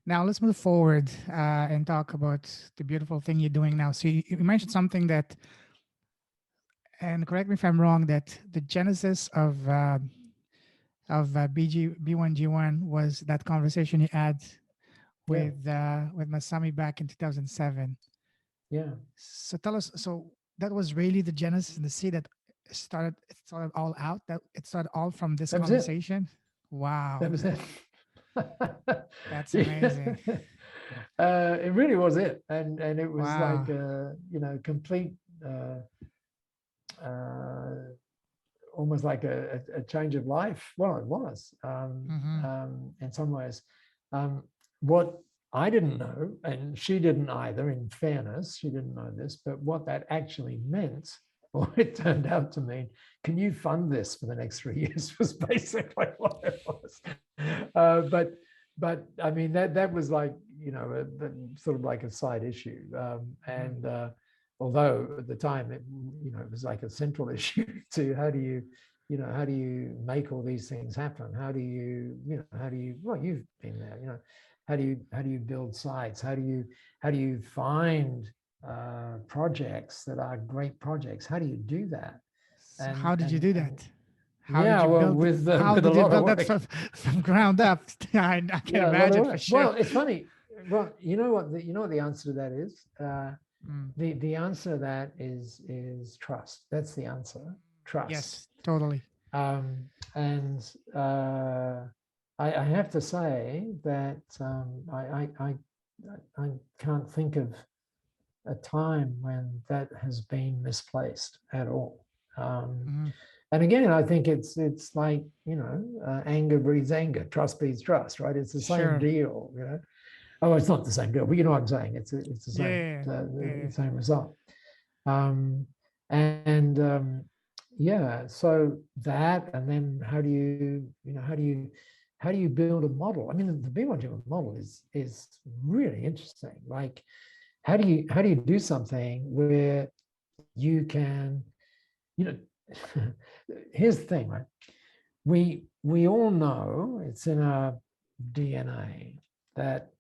Now let's move forward and talk about the beautiful thing you're doing now. So you mentioned something that, and correct me if I'm wrong, that the genesis of B1G1 was that conversation you had Yeah, with Masami back in 2007. yeah. So tell us. So that was really the genesis and the seed that started. It started all out. That it started all from this That was it. conversation. That Wow, was it. that's Yeah. amazing. It really was it, and it was Wow. like complete, uh, uh, almost like a change of life. Well, it was Mm-hmm. in some ways. What I didn't know, and she didn't either. In fairness, she didn't know this, but what that actually meant, or it turned out to mean, can you fund this for the next 3 years? Was basically what it was. But I mean that was like sort of like a side issue, Mm-hmm. and although at the time it was like a central issue to how do you make all these things happen? How do you well, you've been there, how do you build sites? How do you find projects that are great projects? How do you do that? So And how did you and do and that? How did yeah, you well, build? How with a did you lot of build that work. from ground up? I can Yeah, a lot of imagine for work. sure. Well, it's funny. Well, you know what the answer to that is. Mm. The answer to that is trust. That's the answer. Trust. Yes, totally. And I have to say that I can't think of a time when that has been misplaced at all. Mm-hmm. And again, I think it's like anger breeds anger, trust breeds trust, right? It's the same Sure. deal. Oh, it's not the same deal, but you know what I'm saying. It's the same Yeah. Yeah. the same result. Um, and yeah, so that, and then how do you build a model? I mean, the B1G model is really interesting. Like, how do you do something where you can, you know, here's the thing, right? We all know it's in our DNA that,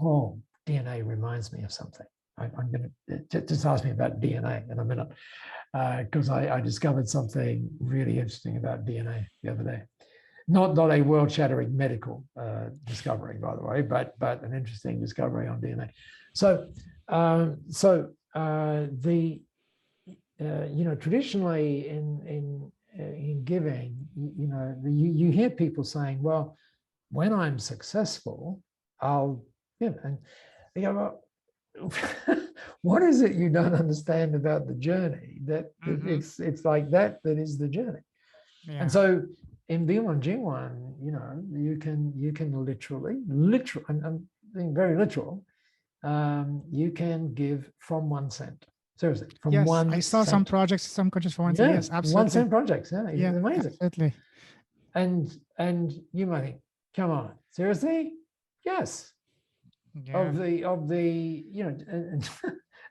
oh, DNA reminds me of something. I'm going to just ask me about DNA in a minute, because I discovered something really interesting about DNA the other day. Not a world-shattering medical discovery, by the way, but an interesting discovery on DNA. So the traditionally in giving, you hear people saying, well, when I'm successful, I'll, and you go, well, what is it you don't understand about the journey? That Mm-hmm. it's like that is the journey. And Yeah. so in B1G1, you can literally, I'm being very literal, you can give from 1 cent. Seriously, from Yes, I one saw some cent. projects, some coaches for one cent. Yeah, Yes, one absolutely. cent projects. Yeah, it's Yeah, amazing. absolutely. And you might think, come on, seriously? Yes. Yeah. And,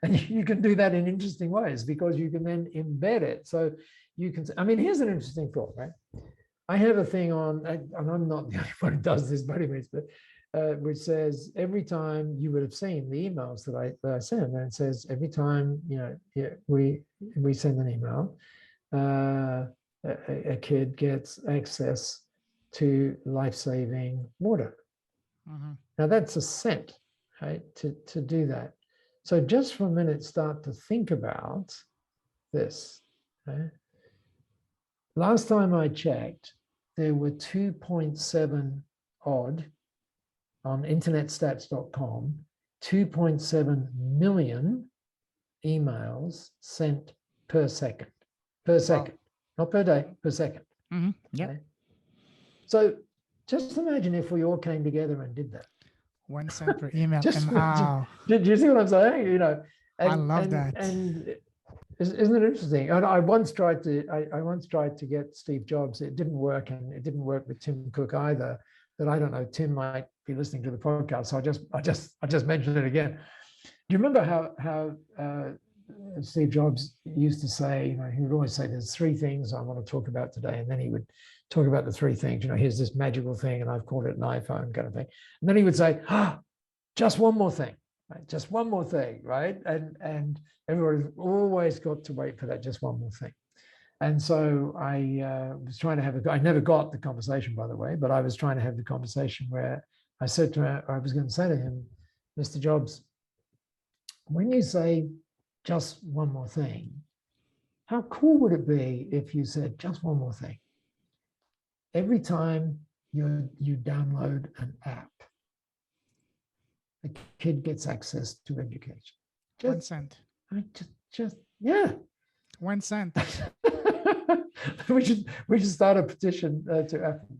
and you can do that in interesting ways because you can then embed it. So you can, I mean, here's an interesting thought, right? I have a thing on, and I'm not the only one who does this by any means, but which says every time, you would have seen the emails that I send, and it says every time we send an email, a kid gets access to life-saving water. Mm-hmm. Now that's a cent, right? To do that. So just for a minute, start to think about this. Okay? Last time I checked, there were 2.7 odd on internetstats.com, 2.7 million emails sent per second, Wow. not per day, per second. Mm-hmm. Yep. Okay? So just imagine if we all came together and did that. 1 cent per email. Just And imagine. oh, Did you see what I'm saying? I And love and that. and isn't it interesting? And I once tried to get Steve Jobs. It didn't work, and it didn't work with Tim Cook either. But I don't know. Tim might be listening to the podcast, so I just mentioned it again. Do you remember how Steve Jobs used to say? He would always say, "There's 3 things I want to talk about today," and then he would talk about the three things. Here's this magical thing, and I've called it an iPhone kind of thing. And then he would say, just one more thing, right? Just one more thing, right? And everybody always got to wait for that just one more thing. And so I was trying to have I never got the conversation, by the way, but I was trying to have the conversation where I said to him, I was going to say to him, Mr. Jobs, when you say just one more thing, how cool would it be if you said just one more thing? Every time you download an app, the kid gets access to education. 1 cent. Yeah. 1 cent. we should start a petition to Apple.